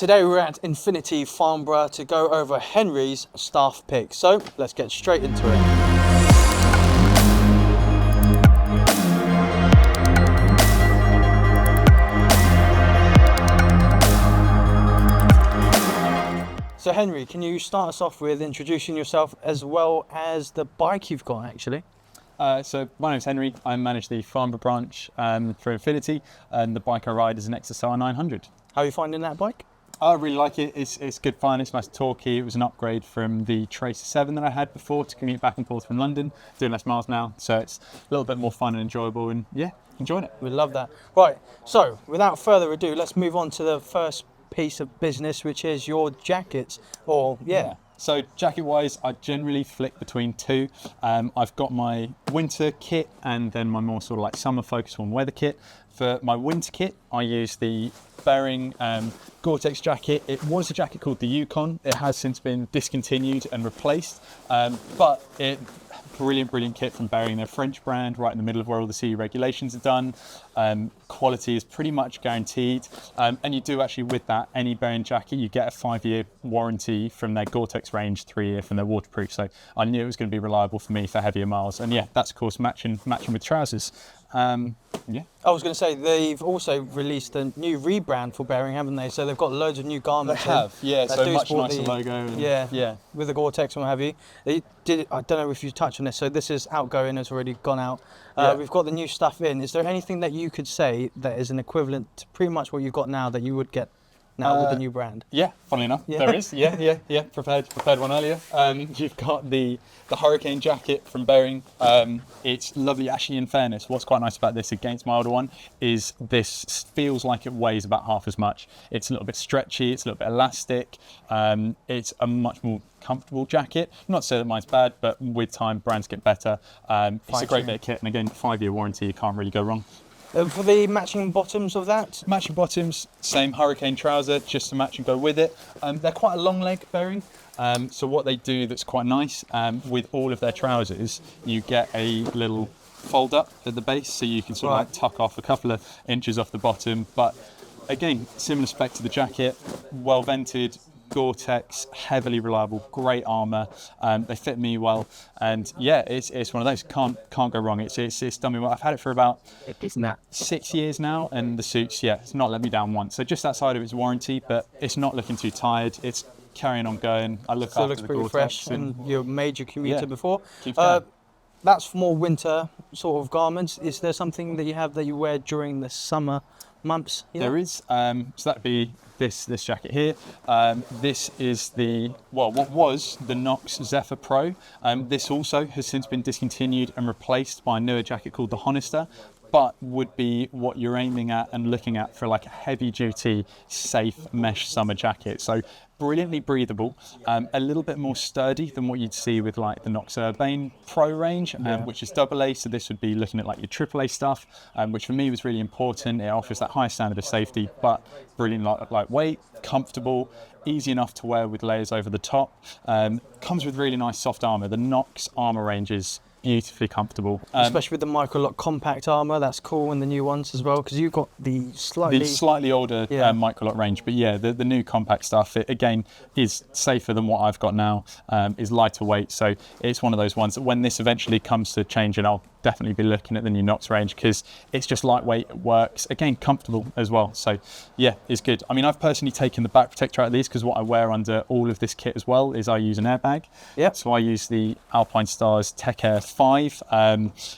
Today we're at Infinity Farnborough to go over Henry's staff pick. So let's get straight into it. So Henry, can you start us off with introducing yourself as well as the bike you've got actually? So my name's Henry. I manage the Farnborough branch for Infinity, and the bike I ride is an XSR 900. How are you finding that bike? I really like it. It's good fun. It's nice torquey. It was an upgrade from the Tracer 7 that I had before to commute back and forth from London. Doing less miles now, so it's a little bit more fun and enjoyable, and yeah, enjoying it. We love that. Right, so without further ado, let's move on to the first piece of business, which is your jackets. So jacket wise, I generally flick between two. I've got my winter kit and then my more sort of like summer focus on weather kit. For my winter kit, I use the Bering Gore-Tex jacket. It was a jacket called the UCOM. It has since been discontinued and replaced, but brilliant kit from Bering. They're a French brand, right in the middle of where all the CE regulations are done. Quality is pretty much guaranteed, and you do actually, with that, any Bering jacket, you get a 5-year warranty from their Gore-Tex range, 3-year from their waterproof. So I knew it was going to be reliable for me for heavier miles, and yeah, that's of course matching with trousers. Yeah. I was going to say, they've also released a new rebrand for Bering, haven't they? So they've got loads of new garments. They have, yeah. So much nicer logo. And, yeah, with the Gore-Tex and what have you. They did. I don't know if you touched on this. So this is outgoing, has already gone out. We've got the new stuff in. Is there anything that you could say that is an equivalent to pretty much what you've got now that you would get now with the new brand? Yeah, funnily enough, there is. Yeah. Prepared one earlier. You've got the Hurricane jacket from Bering. It's lovely. Actually, in fairness, what's quite nice about this against my older one is this feels like it weighs about half as much. It's a little bit stretchy. It's a little bit elastic. It's a much more comfortable jacket. Not to say that mine's bad, but with time, brands get better. It's a great bit of kit, and again, 5-year warranty. You can't really go wrong. For the matching bottoms of that? Matching bottoms, same Hurricane trouser, just to match and go with it. They're quite a long leg Bering. So what they do that's quite nice, with all of their trousers, you get a little fold up at the base, so you can sort of like tuck off a couple of inches off the bottom. But again, similar spec to the jacket, well vented, Gore-Tex, heavily reliable, great armour. They fit me well, and yeah, it's one of those can't go wrong. It's done me well. I've had it for about 6 years now, and the suits, it's not let me down once. So just outside of its warranty, but it's not looking too tired. It's carrying on going. I look still after looks the pretty Gore-Tex, fresh, and your major commuter before. That's for more winter sort of garments. Is there something that you have that you wear during the summer months? There is. So that'd be this jacket here. This is what was the Knox Zephyr Pro. This also has since been discontinued and replaced by a newer jacket called the Alpinestars, but would be what you're aiming at and looking at for like a heavy duty, safe mesh summer jacket. So brilliantly breathable, a little bit more sturdy than what you'd see with like the Knox Urbane Pro range, which is AA. So this would be looking at like your AAA stuff, which for me was really important. It offers that high standard of safety, but brilliant lightweight, comfortable, easy enough to wear with layers over the top. Comes with really nice soft armour. The Knox armour range is beautifully comfortable, especially with the Microlock compact armour. That's cool, and the new ones as well, because you've got the slightly older Microlock range, but yeah, the new compact stuff, it again is safer than what I've got now, is lighter weight. So it's one of those ones that when this eventually comes to change, and I'll definitely be looking at the new Knox range, because it's just lightweight, it works, again comfortable as well. So yeah, it's good. I mean, I've personally taken the back protector out of these, because what I wear under all of this kit as well is I use an airbag. So I use the Alpinestars Tech-Air 5,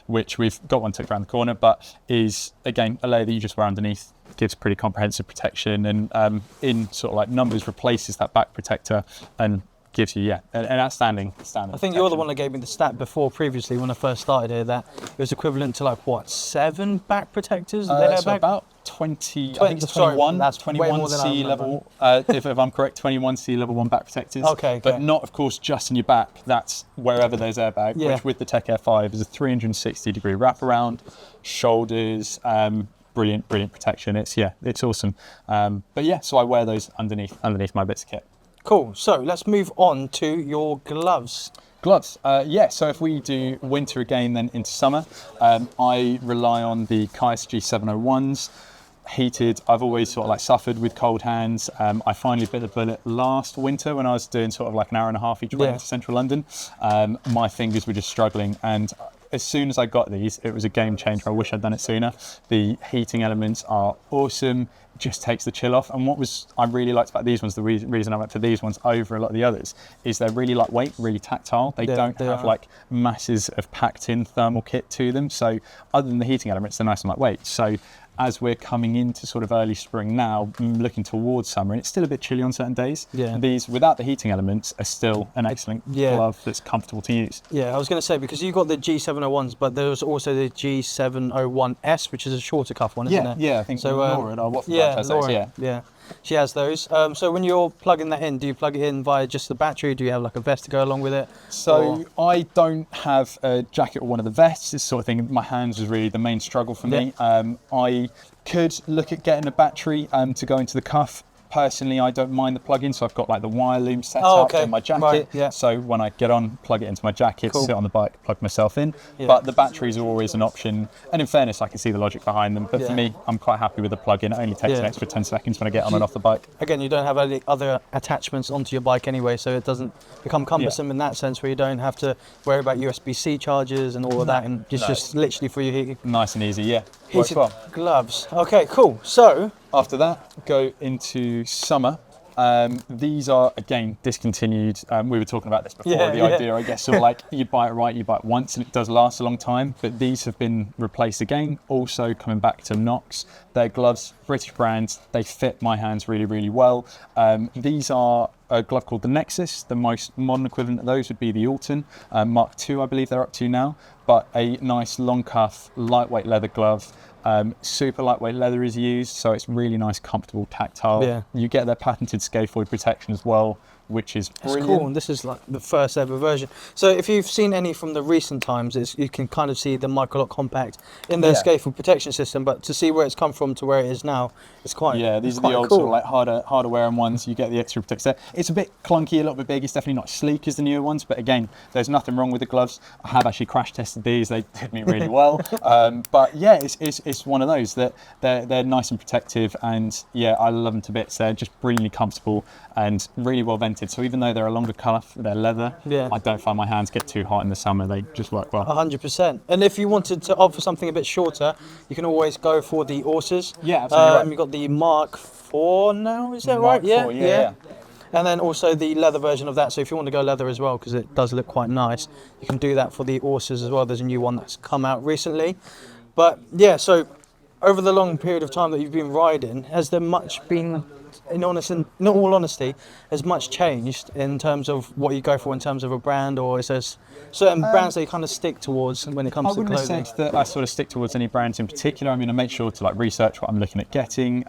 which we've got one tucked around the corner, but is again a layer that you just wear underneath. Gives pretty comprehensive protection, and in sort of like numbers replaces that back protector and gives you an outstanding standard. I think you're the one that gave me the stat previously when I first started here, that it was equivalent to like what, 7 back protectors? So about 20, I think it's 21. That's 21 sea level. If I'm correct, 21 sea level 1 back protectors. Okay. But not, of course, just in your back. That's wherever there's airbag. Which with the Tech-Air 5 is a 360-degree wraparound, shoulders. Brilliant protection. It's awesome. But yeah, so I wear those underneath my bits of kit. Cool. So let's move on to your gloves. Gloves, so if we do winter again, then into summer, I rely on the Keis G701s. heated. I've always sort of like suffered with cold hands. I finally bit the bullet last winter when I was doing sort of like an hour and a half each way to central London. My fingers were just struggling, and as soon as I got these, it was a game changer. I wish I'd done it sooner. The heating elements are awesome. It just takes the chill off. And what I really liked about these ones, the reason I went for these ones over a lot of the others, is they're really lightweight, really tactile. They don't have like masses of packed in thermal kit to them. So other than the heating elements, they're nice and lightweight. So as we're coming into sort of early spring now, looking towards summer, and it's still a bit chilly on certain days, these, without the heating elements, are still an excellent glove that's comfortable to use. Yeah, I was going to say, because you've got the G701s, but there's also the G701S, which is a shorter cuff one, isn't it? Yeah, I think so. Laura, yeah. She has those. So when you're plugging that in, do you plug it in via just the battery? Do you have like a vest to go along with it? So I don't have a jacket or one of the vests. This sort of thing, my hands was really the main struggle for me. I could look at getting a battery to go into the cuff. Personally, I don't mind the plug-in, so I've got like the wire loom set up in my jacket. So when I get on, plug it into my jacket, sit on the bike, plug myself in. But the batteries are always an option. And in fairness, I can see the logic behind them. But for me, I'm quite happy with the plug-in. It only takes an extra 10 seconds when I get on and off the bike. Again, you don't have any other attachments onto your bike anyway, so it doesn't become cumbersome in that sense, where you don't have to worry about USB-C charges and all of that, and it's just literally for your heating. Nice and easy, Heated gloves. Okay, cool. So after that, go into summer. These are, again, discontinued. We were talking about this before. The idea, I guess, sort of like you buy it right, you buy it once, and it does last a long time. But these have been replaced again. Also coming back to Knox. They're gloves, British brands. They fit my hands really, really well. These are a glove called the Nexus. The most modern equivalent of those would be the Alton Mark II, I believe they're up to now. But a nice long cuff, lightweight leather glove. Super lightweight leather is used, so it's really nice, comfortable, tactile. You get their patented scaphoid protection as well, which is brilliant. It's cool, and this is like the first ever version. So if you've seen any from the recent times, you can kind of see the Microlock Compact in their scaphoid protection system, but to see where it's come from to where it is now, it's quite these are the old sort of like harder wearing ones. You get the extra protection there. It's a bit clunky, a little bit big. It's definitely not sleek as the newer ones, but again, there's nothing wrong with the gloves. I have actually crash tested these. They did me really well. But yeah, it's one of those that they're nice and protective, and I love them to bits. They're just brilliantly comfortable and really well vented. So even though they're a longer cuff, they're leather, I don't find my hands get too hot in the summer. They just work well. 100%. And if you wanted to opt for something a bit shorter, you can always go for the Orsas. Yeah, absolutely right. You've got the Mark IV now, is that right? Mark IV, yeah. And then also the leather version of that. So if you want to go leather as well, because it does look quite nice, you can do that for the Orsas as well. There's a new one that's come out recently. But yeah, so over the long period of time that you've been riding, has there much been, in all honesty, has much changed in terms of what you go for in terms of a brand, or is there certain brands that you kind of stick towards when it comes to clothing? I wouldn't say that I sort of stick towards any brands in particular. I mean, I make sure to like research what I'm looking at getting,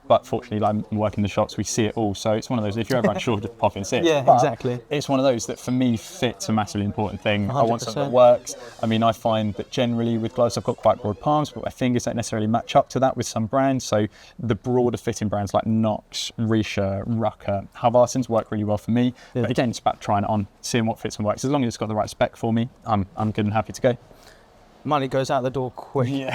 but fortunately, like, I'm working the shops, we see it all. So it's one of those, if you're ever unsure, just pop in and see it. Yeah, exactly. It's one of those that for me, fit's a massively important thing. 100%. I want something that works. I mean, I find that generally with gloves, I've got quite broad palms, but my fingers don't necessarily match up to that with some brands. So the broader fitting brands like Knox, Risha, Rucker, Halvarsons work really well for me. But again, it's about trying it on, seeing what fits and works. As long as it's got the right spec for me, I'm good and happy to go. Money goes out the door quick.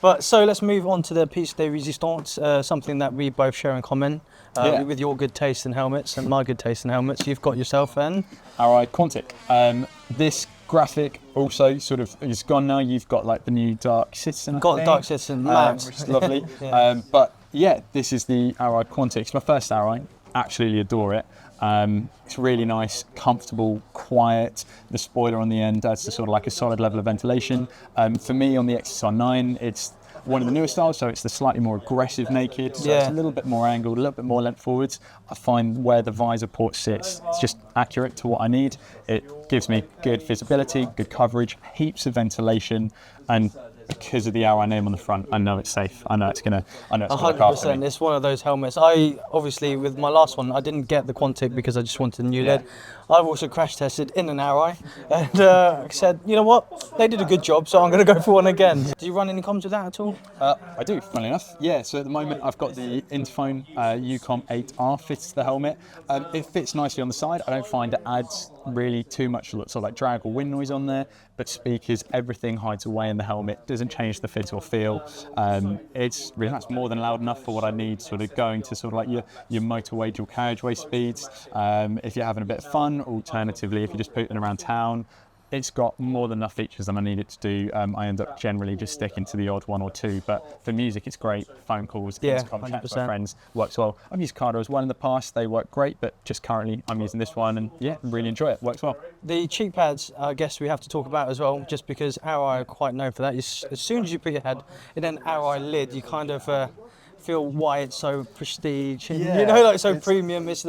But so let's move on to the piece de resistance, something that we both share in common. With your good taste in helmets and my good taste in helmets, you've got yourself an Arai Quantic. This graphic also sort of is gone now. You've got like the new Dark Citizen. Dark Citizen, matte. Which is lovely. But yeah, this is the Arai Quantic. It's my first Arai. Absolutely adore it. It's really nice, comfortable, quiet. The spoiler on the end adds to sort of like a solid level of ventilation. For me, on the XSR9, it's one of the newer styles, so it's the slightly more aggressive naked. So it's a little bit more angled, a little bit more length forwards. I find where the visor port sits, it's just accurate to what I need. It gives me good visibility, good coverage, heaps of ventilation, and because of the Arai name on the front, I know it's safe. I know it's gonna. 100%. It's one of those helmets. I obviously, with my last one, I didn't get the Quantic because I just wanted a new lid. I've also crash tested in an Arai, and said, you know what, they did a good job, so I'm going to go for one again. Do you run any comms with that at all? I do, funnily enough. Yeah. So at the moment, I've got the Interphone UCOM 8R fits to the helmet. It fits nicely on the side. I don't find it adds really too much sort of like drag or wind noise on there, but speakers, everything hides away in the helmet, doesn't change the fit or feel. It's really nice, more than loud enough for what I need, sort of going to sort of like your motorway dual carriageway speeds. If you're having a bit of fun, alternatively, if you're just putting around town, it's got more than enough features than I need it to do. I end up generally just sticking to the odd one or two, but for music it's great. Phone calls, intercom chats with my friends, works well. I've used Cardo as well in the past, they work great, but just currently I'm using this one and yeah, really enjoy it, works well. The cheek pads, I guess we have to talk about as well, just because Arai are quite known for that. As soon as you put your head in an Arai lid, you kind of feel why it's so prestige, you know, like so premium. It's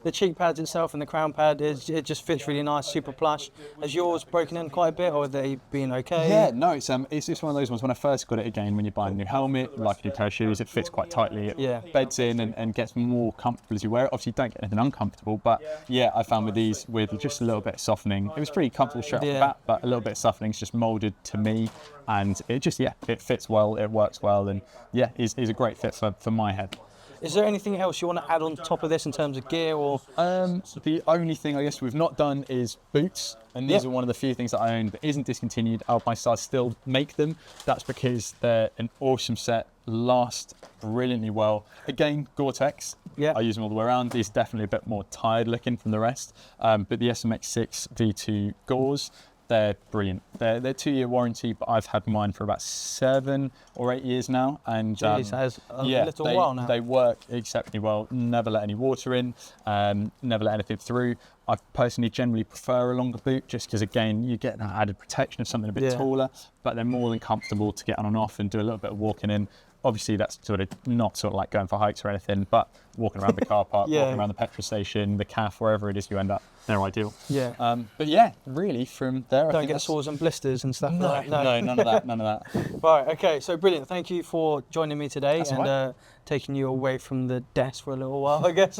the cheek pads itself and the crown pad, it just fits really nice, super plush. Has yours broken in quite a bit, or have they been okay? Yeah, no, it's just one of those ones. When I first got it, again, when you buy a new helmet, like a new pair of shoes, it fits quite tightly. It beds in and gets more comfortable as you wear it. Obviously, you don't get anything uncomfortable, but yeah, I found with these, with just a little bit of softening, it was pretty comfortable straight off the bat, but a little bit of softening is just molded to me, and it just, it fits well, it works well, and yeah, is a great fit for my head. Is there anything else you want to add on top of this in terms of gear, or? The only thing I guess we've not done is boots, and these are one of the few things that I own that isn't discontinued. Alpinestars still make them. That's because they're an awesome set, last brilliantly well. Again, Gore-Tex. I use them all the way around. These are definitely a bit more tired looking from the rest, but the SMX-6 V2 Gores, they're brilliant. They're 2-year warranty, but I've had mine for about 7 or 8 years now, and jeez, that is a little while now. They work exceptionally well. Never let any water in, never let anything through. I personally generally prefer a longer boot, just because again you get that added protection of something a bit taller, but they're more than comfortable to get on and off and do a little bit of walking in. Obviously that's not sort of like going for hikes or anything, but walking around the car park, walking around the petrol station, the calf, wherever it is you end up, they're ideal. But yeah, really from there, I don't think get sores and blisters and stuff. No, none of that. Right, okay, so brilliant. Thank you for joining me today and taking you away from the desk for a little while, I guess.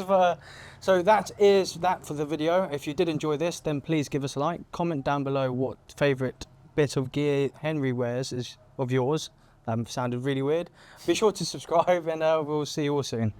So that is that for the video. If you did enjoy this, then please give us a like. Comment down below what favourite bit of gear Henry wears is of yours. Sounded really weird. Be sure to subscribe, and we'll see you all soon.